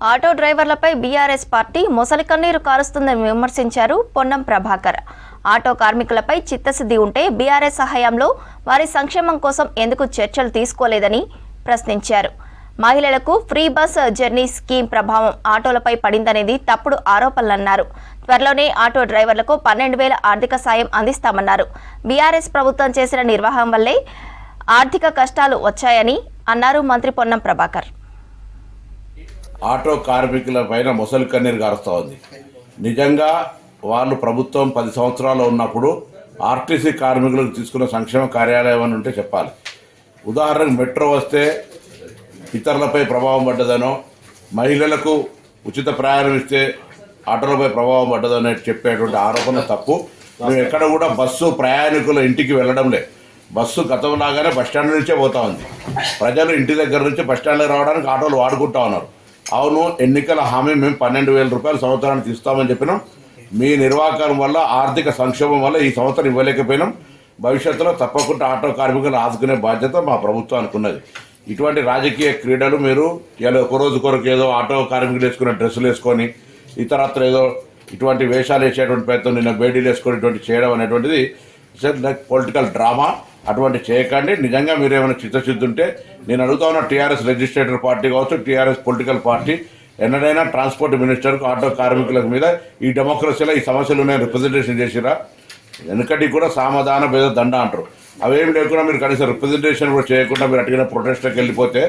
Auto డ్రైవర్లపై BRS party మొసలి కన్నీరు కారుస్తుందని విమర్శించారు పొన్నం ప్రభాకర్. ఆటో కార్మికులపై చిత్తశుద్ధి ఉంటే బీఆర్ఎస్ హయాంలో వారి సంక్షేమం కోసం ఎందుకు చర్చలు తీసుకోలేదని ప్రశ్నించారు. మహిళలకు ఫ్రీ బస్ జర్నీ స్కీమ్ ప్రభావం ఆటోలపై పడిందనేది తప్పుడు ఆరోపణలన్నారు. త్వరలోనే ఆటో డ్రైవర్లకు 12,000 ఆర్థిక సాయం అందిస్తామన్నారు. బీఆర్ఎస్ ప్రభుత్వం చేసిన నిర్వాహం వల్లే ఆర్థిక కష్టాలు వచ్చాయని అన్నారు మంత్రి పొన్నం ప్రభాకర్. ఆటో కార్మికుల పైన మొసలి కన్నీరు కారుస్తూ ఉంది. నిజంగా వాళ్ళు ప్రభుత్వం 10 సంవత్సరాలు ఉన్నప్పుడు ఆర్టీసీ కార్మికులకు తీసుకున్న సంక్షేమ కార్యాలయం అని ఉంటే చెప్పాలి. ఉదాహరణకు మెట్రో వస్తే ఇతరులపై ప్రభావం పడ్డదనో, మహిళలకు ఉచిత ప్రయాణం ఇస్తే ఆటోలపై ప్రభావం పడ్డదనో చెప్పేటువంటి ఆరోపణ తప్పు. మేము ఎక్కడ కూడా బస్సు ప్రయాణికుల ఇంటికి వెళ్ళడం లేదు. బస్సు గతంలాగానే బస్టాండ్ నుంచే పోతా ఉంది. ప్రజలు ఇంటి దగ్గర నుంచి బస్టాండ్కి రావడానికి ఆటోలు వాడుకుంటా ఉన్నారు. అవును, ఎన్నికల హామీ మేము 12,000 రూపాయలు సంవత్సరానికి ఇస్తామని చెప్పినాం. మీ నిర్వాహకం వల్ల, ఆర్థిక సంక్షోభం వల్ల ఈ సంవత్సరం ఇవ్వలేకపోయినాం. భవిష్యత్తులో తప్పకుండా ఆటో కార్మికులను ఆదుకునే బాధ్యత మా ప్రభుత్వానికి ఉన్నది. ఇటువంటి రాజకీయ క్రీడలు మీరు ఇలా ఒకరోజు కొరకు ఏదో ఆటో కార్మికులు వేసుకునే డ్రెస్సులు వేసుకొని ఇతరత్ర ఏదో ఇటువంటి వేషాలు వేసేటువంటి ప్రయత్నం, నిన్న బేడీలు వేసుకొని ఇటువంటి చేయడం అనేటువంటిది లైక్ పొలిటికల్ డ్రామా. అటువంటి చేయకండి. నిజంగా మీరు ఏమైనా చిత్తశుద్ధి ఉంటే నేను అడుగుతా ఉన్న టీఆర్ఎస్ లెజిస్లేటర్ పార్టీ కావచ్చు, టీఆర్ఎస్ పొలిటికల్ పార్టీ ఎన్నడైనా ట్రాన్స్పోర్ట్ మినిస్టర్కు ఆటో కార్మికుల మీద ఈ డెమోక్రసీలో ఈ సమస్యలు రిప్రజెంటేషన్ చేసిరా? వెనుకటి కూడా సామధాన భేద దండ అంటారు. అవేమి లేకుండా మీరు కనీసం రిప్రజెంటేషన్ కూడా చేయకుండా మీరు అటుగా ప్రొటెస్ట్కి వెళ్ళిపోతే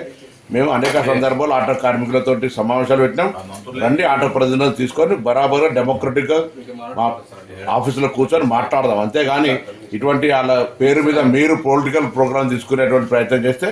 మేము అనేక సందర్భాలు ఆటో కార్మికులతో సమావేశాలు పెట్టినాం. రండి, ఆటో ప్రతినిధులు తీసుకొని బరాబర్గా డెమోక్రటిక్గా మా ఆఫీసులో కూర్చొని మాట్లాడదాం. అంతేగాని ఇటువంటి వాళ్ళ పేరు మీద మీరు పొలిటికల్ ప్రోగ్రామ్ తీసుకునేటువంటి ప్రయత్నం చేస్తే